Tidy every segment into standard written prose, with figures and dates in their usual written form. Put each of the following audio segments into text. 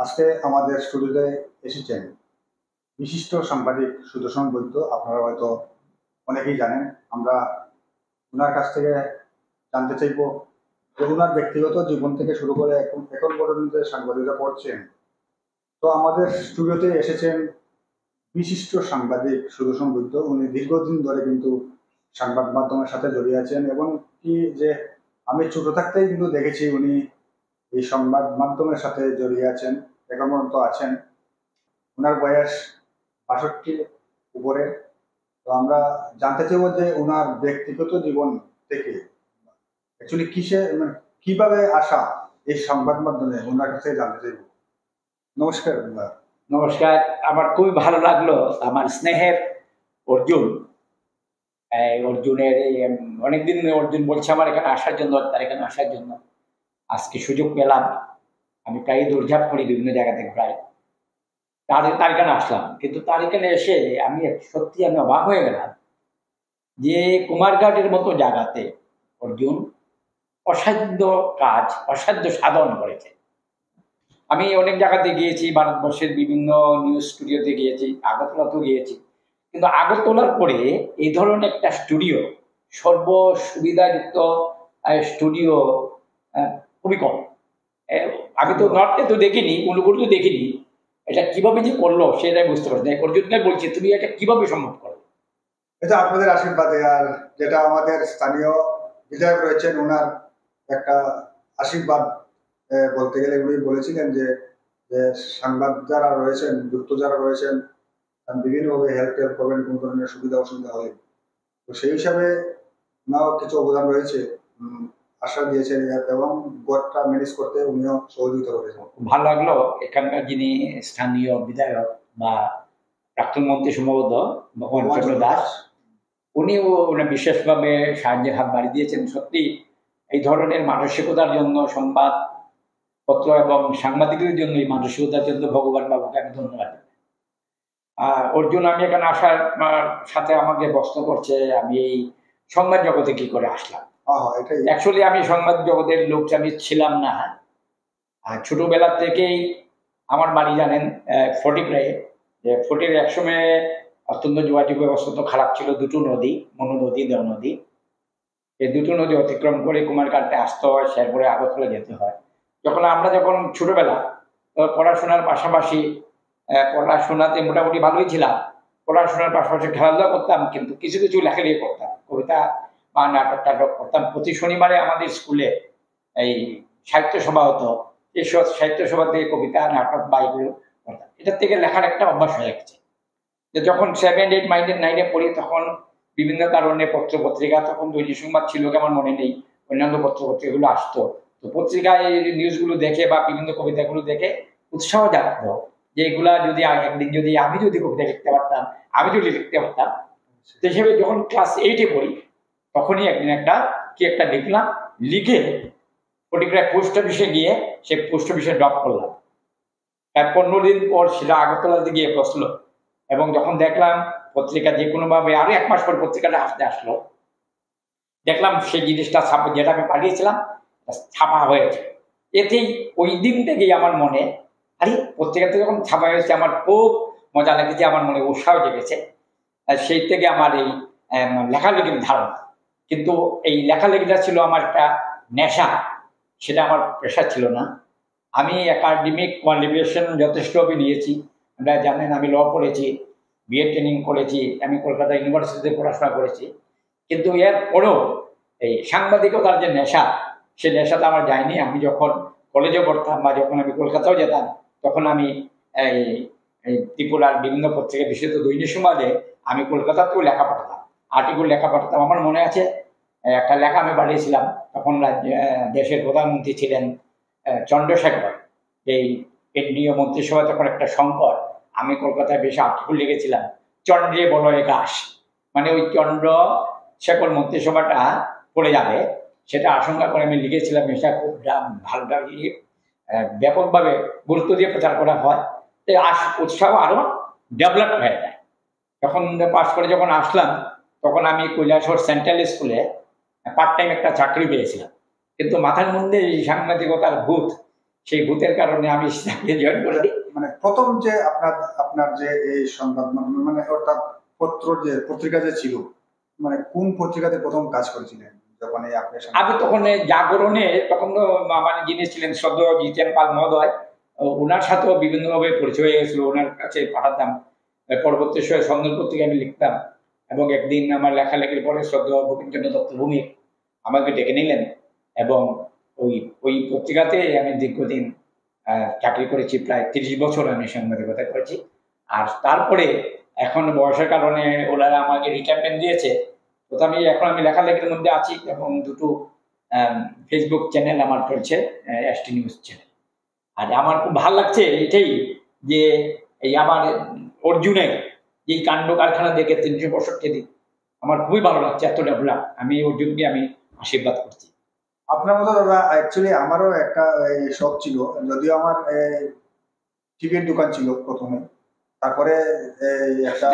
আজকে আমাদের স্টুডিওতে এসেছেন বিশিষ্ট সাংবাদিক সুদর্শন বৈদ্য। আপনারা হয়তো অনেকেই জানেন। আমরা ওনার কাছ থেকে জানতে চাইব যে ওনার ব্যক্তিগত জীবন থেকে শুরু করে এখন এখন পর্যন্ত সাংবাদিকতা করছেন। তো আমাদের স্টুডিওতে এসেছেন বিশিষ্ট সাংবাদিক সুদর্শন বৈদ্য। উনি দীর্ঘদিন ধরে কিন্তু সংবাদ মাধ্যমের সাথে জড়িয়ে আছেন, এবং কি যে আমি ছোট থাকতেই কিন্তু দেখেছি উনি এই সংবাদ মাধ্যমের সাথে জড়িয়ে আছেন, এখন পর্যন্ত আছেন। ওনার বয়স ৬২ উপরে। তো আমরা জানতে চাইবো যে ওনার ব্যক্তিগত জীবন থেকে অ্যাকচুয়ালি কিভাবে আসা এই সংবাদ মাধ্যমে ওনার কাছে জানতে চাইবো। নমস্কার। নমস্কার। আমার খুবই ভালো লাগলো আমার স্নেহের অর্জুন। অর্জুনের অনেকদিন অর্জুন বলছে আমার এখানে আসার জন্য, তার এখানে আসার জন্য আজকে সুযোগ পেলাম। আমি প্রায় দৌড়ঝাঁপ করি বিভিন্ন জায়গা থেকে, প্রায় তার এখানে আসলাম। কিন্তু তার এখানে এসে আমি সত্যি অবাক হয়ে গেলাম যে কুমারঘাটের মতো জায়গাতে অর্জুন অসাধ্য কাজ, অসাধ্য সাধন করেছে। আমি অনেক জায়গাতে গিয়েছি, ভারতবর্ষের বিভিন্ন নিউজ স্টুডিওতে গিয়েছি, আগরতলাতেও গিয়েছি, কিন্তু আগরতলার পরে এই ধরনের একটা স্টুডিও, সর্ব সুবিধাযুক্ত স্টুডিও খুবই কম। আমি তো নর্থে তো দেখিনি, উলুগুড়ি তো দেখিনি। এটা কিভাবে যে করলো সেটাই বুঝতে পারছি। অর্জুনকে বলছি, তুমি এটা কিভাবে সম্ভব করো? এটা আপনাদের আশীর্বাদে, আর যেটা আমাদের স্থানীয় বিধায়ক রয়েছেন ওনার একটা আশীর্বাদ বলতে গেলে। উনি বলেছিলেন যে সংবাদ যারা রয়েছেন, যুক্ত যারা রয়েছেন, বিভিন্নভাবে হেল্প করবেন কোনো ধরনের সুবিধা অসুবিধা হলে। তো সেই হিসাবে ওনারও কিছু অবদান রয়েছে, আশা দিয়েছেন, এবং বোর্ডটা ম্যানেজ করতে উনিও সহযোগিতা করেছেন। ভালো লাগলো। এখানকার যিনি স্থানীয় বিধায়ক বা প্রাক্তন মন্ত্রী সম্ভবত ভগবান চন্দ্র দাস, উনিও বিশেষভাবে সাহায্যের হাত বাড়িয়ে দিয়েছেন। সত্যি এই ধরনের মানসিকতার জন্য, সংবাদপত্র এবং সাংবাদিকদের জন্য এই মানসিকতার জন্য ভগবান বাবুকে আমি ধন্যবাদ। অর্জুন আমি এখানে আসার সাথে আমাকে প্রশ্ন করছে আমি এই সংবাদ জগতে কি করে আসলাম। অ্যাকচুয়ালি আমি সংবাদ জগতের লোক আমি ছিলাম না। ছোটবেলা থেকেই আমার বাড়ি জানেন ফটিকরায়ে, যে ফটির একসময় অত্যন্ত যোগাযোগ ব্যবস্থা তো খারাপ ছিল। দুটো নদী, মনু নদী, দেও নদী, এই দুটো নদী অতিক্রম করে কুমারঘাটে আসতে হয়, শেরপুরে আগরতলা যেতে হয়। যখন ছোটবেলা পড়াশোনার পাশাপাশি, পড়াশোনাতে মোটামুটি ভালোই ছিলাম, পড়াশোনার পাশাপাশি খেলাধুলা করতাম, কিন্তু কিছু কিছু লেখালেখি করতাম, কবিতা বা নাটক টাটক করতাম। প্রতি শনিবারে আমাদের স্কুলে এই সাহিত্য সভা হতো, এই সাহিত্য সভা থেকে কবিতা, নাটক বা এগুলো করতাম। এটার থেকে লেখার একটা অভ্যাস হয়ে গেছে। যে যখন 7, 8, 9 পড়ি, তখন বিভিন্ন কারণে পত্র পত্রিকা, তখন দৈনিক সংবাদ ছিল কি আমার মনে নেই, অন্যান্য পত্র পত্রিকাগুলো আসতো। তো পত্রিকায় নিউজগুলো দেখে বা বিভিন্ন কবিতাগুলো দেখে উৎসাহ জাগতো যে এগুলা যদি একদিন যদি আমি কবিতা লিখতে পারতাম, আমি যদি লিখতে পারতাম। তো হিসেবে যখন ক্লাস 8-এ পড়ি, তখনই একদিন একটা লিখলাম, লিখে ফটিকরায় পোস্ট অফিসে গিয়ে সে পোস্ট অফিসে ড্রপ করলাম। তার 15 দিন পর সেটা আগরতলাতে গিয়ে বসলো, এবং যখন দেখলাম পত্রিকা যে কোনোভাবে আরো 1 মাস পর পত্রিকাটা হাতে আসলো, দেখলাম সেই জিনিসটা যেটা আমি পাঠিয়েছিলাম ছাপা হয়েছে। এতেই ওই দিন থেকেই আমার মনে, আরে পত্রিকাতে যখন ছাপা হয়েছে আমার খুব মজা লেগেছে, আমার মনে উৎসাহ জেগেছে। সেই থেকে আমার এই লেখালেখির ধারণা। কিন্তু এই লেখালেখিটা ছিল আমার একটা নেশা, সেটা আমার পেশা ছিল না। আমি একাডেমিক কোয়ালিফিকেশন যথেষ্টভাবে নিয়েছি। আপনারা জানেন আমি ল পড়েছি, বিএড ট্রেনিং করেছি, আমি কলকাতা ইউনিভার্সিটিতে পড়াশোনা করেছি। কিন্তু এর পরেও এই সাংবাদিকতার যে নেশা, সে নেশাটা আমার যায়নি। আমি যখন কলেজে পড়তাম বা যখন আমি কলকাতাও যেতাম, তখন আমি এই ত্রিপুরার বিভিন্ন পত্রিকা, বিশেষত দৈনিক সংবাদে আমি কলকাতাতেও লেখা পাঠাতাম, আর্টিকেল লেখা পাঠাতাম। আমার মনে আছে একটা লেখা আমি পাঠিয়েছিলাম, তখন দেশের প্রধানমন্ত্রী ছিলেন চন্দ্রশেখর, এই কেন্দ্রীয় মন্ত্রিসভা তখন একটা সংকট। আমি কলকাতায় বেশি আর্টিকেল লিখেছিলাম, চন্দ্রে বলয় গাছ, মানে ওই চন্দ্রশেখর মন্ত্রিসভাটা পড়ে যাবে, সেটা আশঙ্কা করে আমি লিখেছিলাম। এটা খুব ভালোভাবে ব্যাপকভাবে গুরুত্ব দিয়ে প্রচার করা হয়, উৎসাহ আরো ডেভেলপ হয়ে যায়। তখন পাস করে যখন আসলাম, তখন আমি কৈলাসহর সেন্ট্রাল স্কুলে পার্ট টাইম একটা চাকরি পেয়েছিলাম। কিন্তু মাথার মধ্যে এই সাংবাদিকতার ভূত, সেই ভূতের কারণে আমি চাকরি জয়েন করি। মানে প্রথম যে আপনার আপনার যে এই সংবাদ মাধ্যম মানে অর্থাৎ পত্রিকা যে ছিল, মানে কোন পত্রিকাতে প্রথম কাজ করেছিলেন যখন এই আপনার আমি তখন জাগরণে তখন মানে যিনি ছিলেন সদ্য জিতেন পাল মহোদয়, ওনার সাথেও বিভিন্নভাবে পরিচয় হয়ে গেছিল, ওনার কাছে পাঠাতাম। পরবর্তী সময়ে সন্ধান পত্রিকা আমি লিখতাম, এবং একদিন আমার লেখালেখির পরে সদ্য বঙ্কিমচন্দ্র দত্ত ভৌমিক আমাকে ডেকে নিলেন, এবং ওই ওই পত্রিকাতে আমি দীর্ঘদিন চাকরি করেছি, প্রায় 30 বছর আমি সাংবাদিকতা করেছি। আর তারপরে এখন বয়সের কারণে ওনারা আমাকে রিটায়ারমেন্ট দিয়েছে, তো আমি লেখালেখির মধ্যে আছি, এবং দুটো ফেসবুক চ্যানেল আমার চলছে, এসটি নিউজ চ্যানেল। আর আমার খুব ভালো লাগছে এটাই যে এই আমার অর্জুনের যে কাণ্ড কারখানা দেখে 365 দিন আমার খুবই ভালো লাগছে, এত ডেভেলপ। আমি অর্জুনকে আমি আশীর্বাদ করছি। আপনার মতো দাদা অ্যাকচুয়ালি আমারও একটা শখ ছিল, যদিও আমার টিভির দোকান ছিল প্রথমে, তারপরে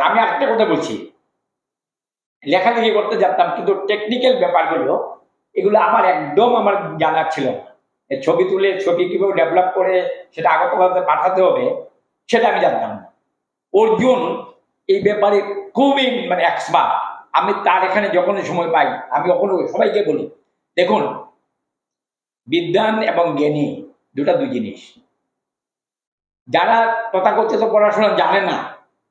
আমি একটা কথা বলছি, লেখালেখি করতে জানতাম, কিন্তু টেকনিক্যাল ব্যাপারগুলো এগুলো আমার একদম আমার জানা ছিল না। ছবি তুলে ছবি কিভাবে ডেভেলপ করে সেটা আগরতলাতে পাঠাতে হবে সেটা আমি জানতাম না। অর্জুন এই ব্যাপারে খুবই মানে এক্সপার্ট। আমি তার এখানে যখনই সময় পাই আমি কখনো সবাইকে বলি, দেখুন বিদ্বান এবং জ্ঞানী দুই জিনিস। যারা তথাকথিত পড়াশোনা জানে না,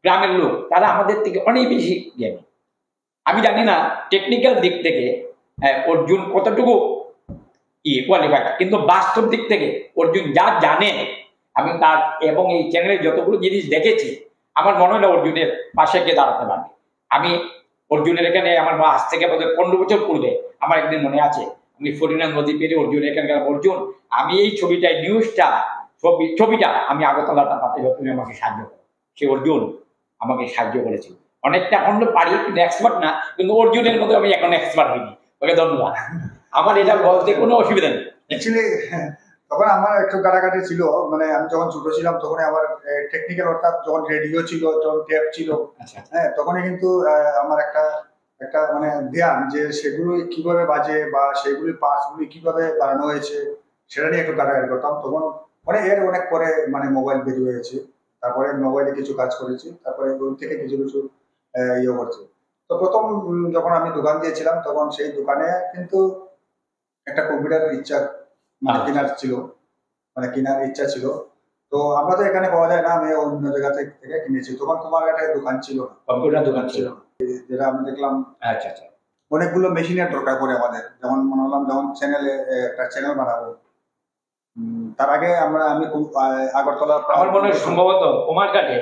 গ্রামের লোক, তারা আমাদের থেকে অনেক বেশি জ্ঞানী। আমি জানি না টেকনিক্যাল দিক থেকে অর্জুন কতটুকু কোয়ালিফাইড, কিন্তু বাস্তব দিক থেকে অর্জুন যা জানে, আমি তার এবং এই চ্যানেলে যতগুলো জিনিস দেখেছি, আমার মনে হয় অর্জুনের পাশে গিয়ে দাঁড়াতে পারবে। আমি অর্জুনের এখানে আমার আজ থেকে 15 বছর পূর্বে আমার একদিন মনে আছে, আমি ফরিনা নদী পেরে অর্জুন এখানকার অর্জুন, আমি এই ছবিটাই নিউজটা ছবিটা আমি আগরতলাটা পাতে হবে, তুমি আমাকে সাহায্য করো। সে অর্জুন আমাকে সাহায্য করেছিল অনেকটা। এখন পারি কিন্তু এক্সপার্ট না, কিন্তু অর্জুনের মতো আমি এখন এক্সপার্ট হইনি। ওকে ধন্যবাদ, আমার এটা বলতে কোনো অসুবিধা নেই। অ্যাকচুয়ালি তখন আমার একটু কাটাকাটি ছিল, মানে আমি যখন ছোট ছিলাম তখন আমার টেকনিক্যাল অর্থাৎ যখন রেডিও ছিল, যখন টেপ ছিল, হ্যাঁ তখনই কিন্তু আমার একটা একটা মানে ধ্যান যে সেগুলো কিভাবে বাজে বা সেগুলি পার্টসগুলি কিভাবে বানানো হয়েছে সেটা নিয়ে একটু কাটাকাটি করতাম। তখন মানে এর অনেক পরে মানে মোবাইল বেরিয়ে হয়েছে, তারপরে মোবাইলে কিছু কাজ করেছি, তারপরে ওই থেকে কিছু কিছু ইয়ে করছি। তো প্রথম যখন আমি দোকান দিয়েছিলাম তখন সেই দোকানে কিন্তু একটা কম্পিউটারের ইচ্ছা মানে কেনার ইচ্ছা ছিল। তো আমরা তো এখানে পাওয়া যায় না, আমি অন্য জায়গা থেকে কিনেছি। তখন তোমার একটা দোকান ছিল না, কম্পিউটার দোকান ছিল, যেটা আমি দেখলাম আচ্ছা আচ্ছা, অনেকগুলো মেশিনের দরকার পড়ে আমাদের। যেমন মনে হলাম যেমন একটা চ্যানেল বানাবো, তার আগে আমি আগরতলা আমার মনে হয় সম্ভবত কুমারঘাটে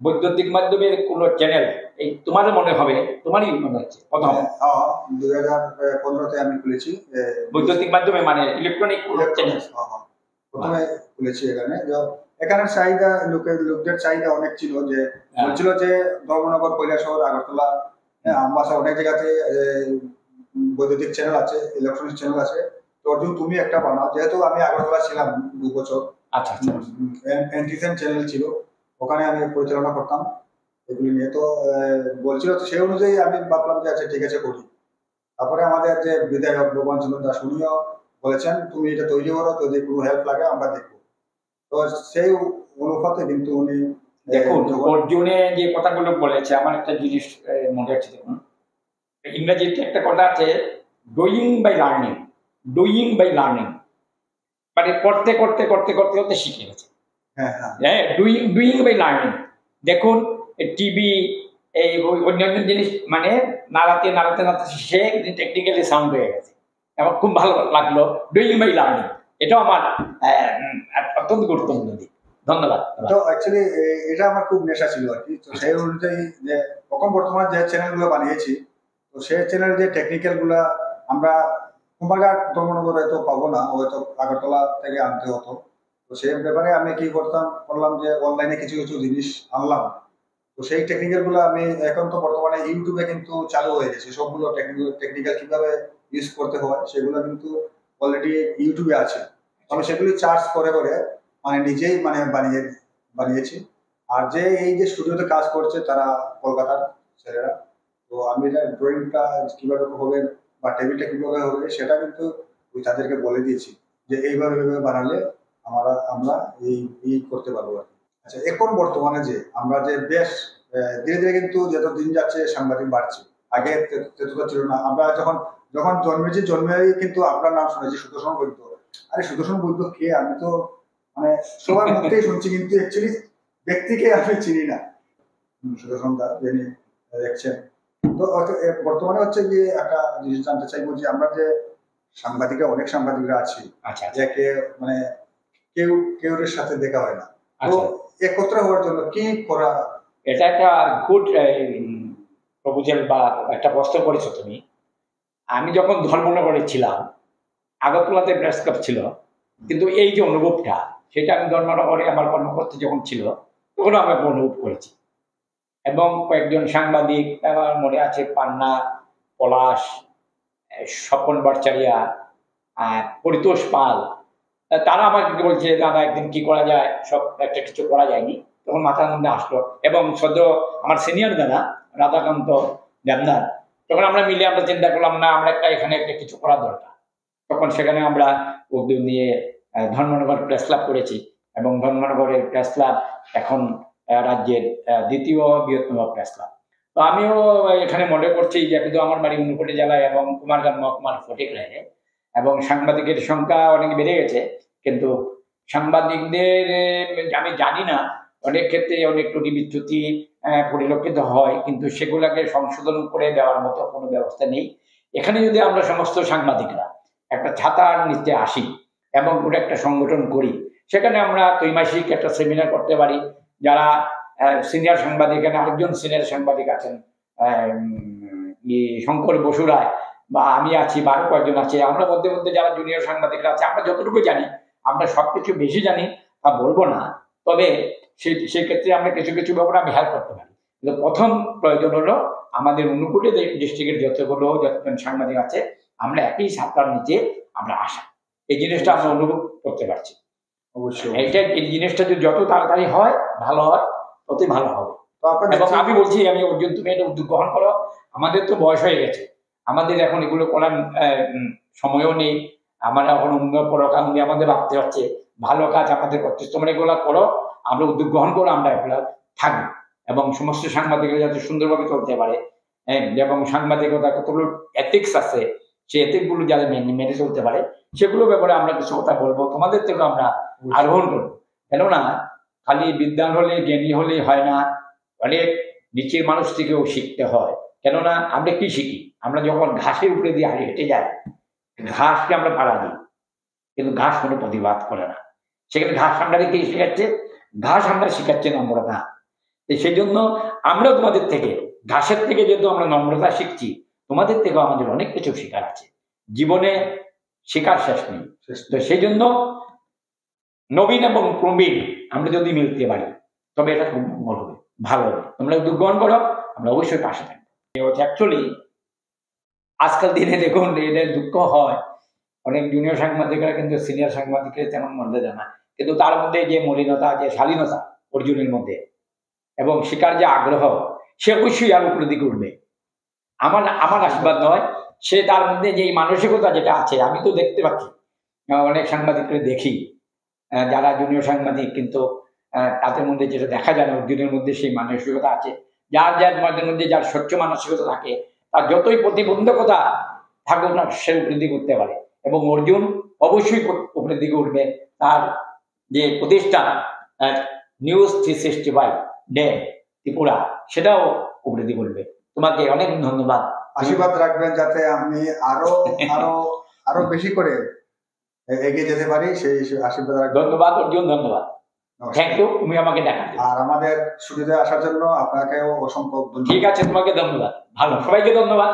বৈদ্যুতিক মাধ্যমের কোন চ্যানেল, এই তোমারও মনে হবে, তোমারই মনে হচ্ছে প্রথম 2015-তে আমি খুলেছি বৈদ্যুতিক মাধ্যমে, মানে ইলেকট্রনিক চ্যানেল প্রথমে খুলেছি এখানে। এখানের চাহিদা লোকদের চাহিদা অনেক ছিল, যে বলছিল যে ধর্মনগর, কৈলাসহর, আগরতলা, আমবাসা অনেক জায়গাতে বৈদ্যুতিক চ্যানেল আছে, ইলেকট্রনিক চ্যানেল আছে, তো অর্জুন তুমি একটা বানাও। যেহেতু আমি আগরতলা ছিলাম 2 বছর, আচ্ছা এনটিসেন চ্যানেল ছিল, ওখানে আমি পরিচালনা করতাম এগুলি নিয়ে। তো বলছিল, তো সেই অনুযায়ী আমি ভাবলাম যে আচ্ছা ঠিক আছে করি। তারপরে আমাদের যে বিধায়ক ভগবান চন্দ্র দাস, উনিও বলেছেন তুমি এটা তৈরি করো, যদি কোনো হেল্প লাগে আমরা দেখবো। তো সেই অনুপাতে কিন্তু উনি দেখুন অর্জুনে যে কথাগুলো বলেছে, আমার একটা জিনিস মনে হচ্ছে, দেখুন ইংরেজিতে একটা কথা আছে, doing by learning, doing by learning, মানে করতে করতে করতে করতে করতে শিখে গেছে। হ্যাঁ, ডুইং বাই লার্নিং। দেখুন টিভি এই অন্যান্য জিনিস মানে নাড়াতে নাড়াতে নাড়াতে সে টেকনিক্যালি সাউন্ড হয়ে গেছে। আমার খুব ভালো লাগলো, ডুইং বাই লার্নিং, এটাও আমার অত্যন্ত গুরুত্বপূর্ণ দিক। ধন্যবাদ। তো অ্যাকচুয়ালি এটা আমার খুব নেশা ছিল আর কি। তো সেই অনুযায়ী যে এখন বর্তমানে যে চ্যানেলগুলো বানিয়েছি, তো সেই চ্যানেলের যে টেকনিক্যাল গুলা আমরা কুমারঘাট, ধর্মনগর হয়তো পাবো না, হয়তো আগরতলা থেকে আনতে হতো। তো সেই ব্যাপারে আমি কি করলাম যে অনলাইনে কিছু কিছু জিনিস আনলাম। তো সেই টেকনিক্যাল গুলো আমি এখন তো বর্তমানে ইউটিউবে কিন্তু চালু হয়ে গেছে, সবগুলো টেকনিক্যাল কিভাবে ইউজ করতে হয় সেগুলো কিন্তু অলরেডি ইউটিউবে আছে। আমি সেগুলি চার্জ করে করে মানে নিজেই মানে বানিয়েছি। আর যে এই যে স্টুডিওতে কাজ করছে তারা কলকাতার ছেলেরা, তো আমি এটা ড্রয়িংটা কিভাবে হবে বা টেবিলটা কিভাবে হবে সেটা কিন্তু তাদেরকে বলে দিয়েছি যে এইভাবে বানালে আমরা এই এই করতে পারবো আর কি। আচ্ছা, এখন বর্তমানে যে আমরা যে বেশ ধীরে ধীরে কিন্তু যত দিন যাচ্ছে সাংবাদিক বাড়ছে, আগে তেতটা ছিল না। আমরা যখন যখন জন্মেই কিন্তু আপনার নাম শুনেছি, সুদর্শন বৈদ্য। আরে সুদর্শন বৈদ্য কে? আমি তো মানে সবার মুখেই শুনছি, কিন্তু অ্যাকচুয়ালি ব্যক্তিকে আমি চিনি না। সুদর্শন দা যিনি দেখছেন, তো বর্তমানে হচ্ছে যে একটা জিনিস জানতে চাইবো যে আমরা যে অনেক সাংবাদিকরা আছি, আচ্ছা যে মানে কেউ কেউর সাথে দেখা হয় না, তো আচ্ছা, একত্র হওয়ার জন্য কি করা? এটা একটা গুড প্রপোজাল বা একটা প্রশ্ন করেছো তুমি। আমি যখন ধর্মনগরে ছিলাম, আগরতলাতে প্রেস ক্লাব ছিল, কিন্তু এই যে অনুভবটা, সেটা আমি ধর্মনগরে আমার কর্মকর্তা যখন ছিল তখন আমি অনুভব করেছি। এবং কয়েকজন সাংবাদিক আমার মনে আছে, পান্না, পলাশ, স্বপন ভট্টাচার্য, পরিতোষ পাল, তারা আমাকে বলছে দাদা একদিন কি করা যায়, সব একটা কিছু করা যায়নি। তখন মাথার মধ্যে আসলো, এবং সদ্য আমার সিনিয়র দাদা রাধাকান্ত দেবনাথ, তখন আমরা মিলে আমরা চিন্তা করলাম না আমরা এখানে একটা কিছু করা দরকার। তখন সেখানে আমরা উদ্যোগ নিয়ে ধর্মনগর প্রেস ক্লাব করেছি, এবং ধর্মনগরের প্রেস ক্লাব এখন রাজ্যের দ্বিতীয় বৃহত্তম প্রেস ক্লাব। তো আমিও এখানে মনে করছি যে কিন্তু আমার বাড়ি ঊনকোটি জেলায় এবং কুমারগ্রাম মহকুমার ফটিকরায়ে, এবং সাংবাদিকের সংখ্যা অনেক বেড়ে গেছে, কিন্তু সাংবাদিকদের আমি জানি না, অনেক ক্ষেত্রে অনেক ত্রুটি বিচ্যুতি পরিলক্ষিত হয়, কিন্তু সেগুলোকে সংশোধন করে দেওয়ার মতো কোনো ব্যবস্থা নেই। এখানে যদি আমরা সমস্ত সাংবাদিকরা একটা ছাতার নিচে আসি এবং ওটা একটা সংগঠন করি, সেখানে আমরা ত্রৈমাসিক একটা সেমিনার করতে পারি। যারা সিনিয়র সাংবাদিক, এখানে আরেকজন সিনিয়র সাংবাদিক আছেন, শঙ্কর বসুরায়, বা আমি আছি, বা আরো কয়েকজন আছে, আমরা মধ্যে মধ্যে যারা জুনিয়র সাংবাদিকরা আছে, আমরা যতটুকু জানি, আমরা সবকিছু বেশি জানি তা বলবো না, তবে সেই ক্ষেত্রে আমরা কিছু কিছু ব্যাপারে আমি হেল্প করতে পারি। কিন্তু প্রথম প্রয়োজন হলো আমাদের ঊনকোটি ডিস্ট্রিক্টের যতজন সাংবাদিক আছে, আমরা একই ছাতার নিচে আমরা আসা, এই জিনিসটা আমরা অনুভব করতে পারছি। অবশ্যই এই জিনিসটা যদি যত তাড়াতাড়ি হয়, ভালো হয়, ততই ভালো হবে। এবং আমি বলছি, আমি অর্জুন, তুমি এটা উদ্যোগ গ্রহণ করো। আমাদের তো বয়স হয়ে গেছে, আমাদের এখন এগুলো করার সময়ও নেই। আমরা এখন অন্য পরকাল নিয়ে আমাদের ভাবতে হচ্ছে, ভালো কাজ আমাদের করতে, তোমরা এগুলো করো, আমরা উদ্যোগ গ্রহণ করো, আমরা এগুলো থাকবো, এবং সমস্ত সাংবাদিকরা যাতে সুন্দরভাবে চলতে পারে, এবং সাংবাদিকতা কতগুলো এথিক্স আছে, সেই এথিক্সগুলো যাতে মেনে চলতে পারে, সেগুলো ব্যাপারে আমরা কিছু কথা বলবো, তোমাদের থেকে আমরা আরোহণ করবো। কেননা খালি বিদ্যান হলে, জ্ঞানী হলেই হয় না, অনেক নিচের মানুষ থেকেও শিখতে হয়। কেননা আমরা কি শিখি, আমরা যখন ঘাসের উপরে দিয়ে হেঁটে যাই, ঘাসকে আমরা পাড়া দিই, কিন্তু ঘাস কোনো প্রতিবাদ করে না। সেখানে ঘাস আমরা কি শেখাচ্ছে? ঘাস আমরা শেখাচ্ছি নম্রতা। সেই জন্য আমরা তোমাদের থেকে, ঘাসের থেকে যেহেতু আমরা নম্রতা শিখছি, তোমাদের থেকেও আমাদের অনেক কিছু শেখার আছে, জীবনে শেখার শেষ নেই। তো সেই জন্য নবীন এবং প্রবীণ আমরা যদি মিলতে পারি, তবে এটা খুব মঙ্গল হবে, ভালো হবে। তোমরা উদ্যোগ গ্রহণ করো, আমরা অবশ্যই পাশে থাকবো। অ্যাকচুয়ালি আজকাল দিনে দেখুন, এদের দুঃখ হয়, অনেক জুনিয়র সাংবাদিকরা কিন্তু সিনিয়র সাংবাদিকের তেমন মর্যাদা না, কিন্তু তার মধ্যে যে মলিনতা, যে শালীনতা অর্জুনের মধ্যে, এবং শেখার যে আগ্রহ, সে অবশ্যই আর উপরের দিকে উঠবে। আমার আশীর্বাদ নয়, সে তার মধ্যে যে মানসিকতা যেটা আছে, আমি তো দেখতে পাচ্ছি অনেক সাংবাদিককে দেখি যারা জুনিয়র সাংবাদিক, কিন্তু তাদের মধ্যে যেটা দেখা যায় না, অর্জুনের মধ্যে সেই মানসিকতা আছে। যার মধ্যে যার স্বচ্ছ মানসিকতা থাকে, তার যতই প্রতিবন্ধকতা থাকুক না, সে উপরের দিকে উঠতে পারে, এবং অর্জুন অবশ্যই উপরের দিকে উঠবে। তার যে প্রতিষ্ঠান নিউজ 365 ডে ত্রিপুরা, সেটাও উপরের দিকে উঠবে। তোমাকে অনেক ধন্যবাদ, আশীর্বাদ রাখবেন যাতে আমি আরো আরো আরো বেশি করে এগিয়ে যেতে পারি, সেই আশীর্বাদ রাখবেন। ধন্যবাদ অর্জুন, ধন্যবাদ, থ্যাংক ইউ, তুমি আমাকে দেখা। আর আমাদের সুবিধায় আসার জন্য আপনাকেও অসংখ্য ধন্যবাদ। ঠিক আছে, তোমাকে ধন্যবাদ, ভালো, সবাইকে ধন্যবাদ।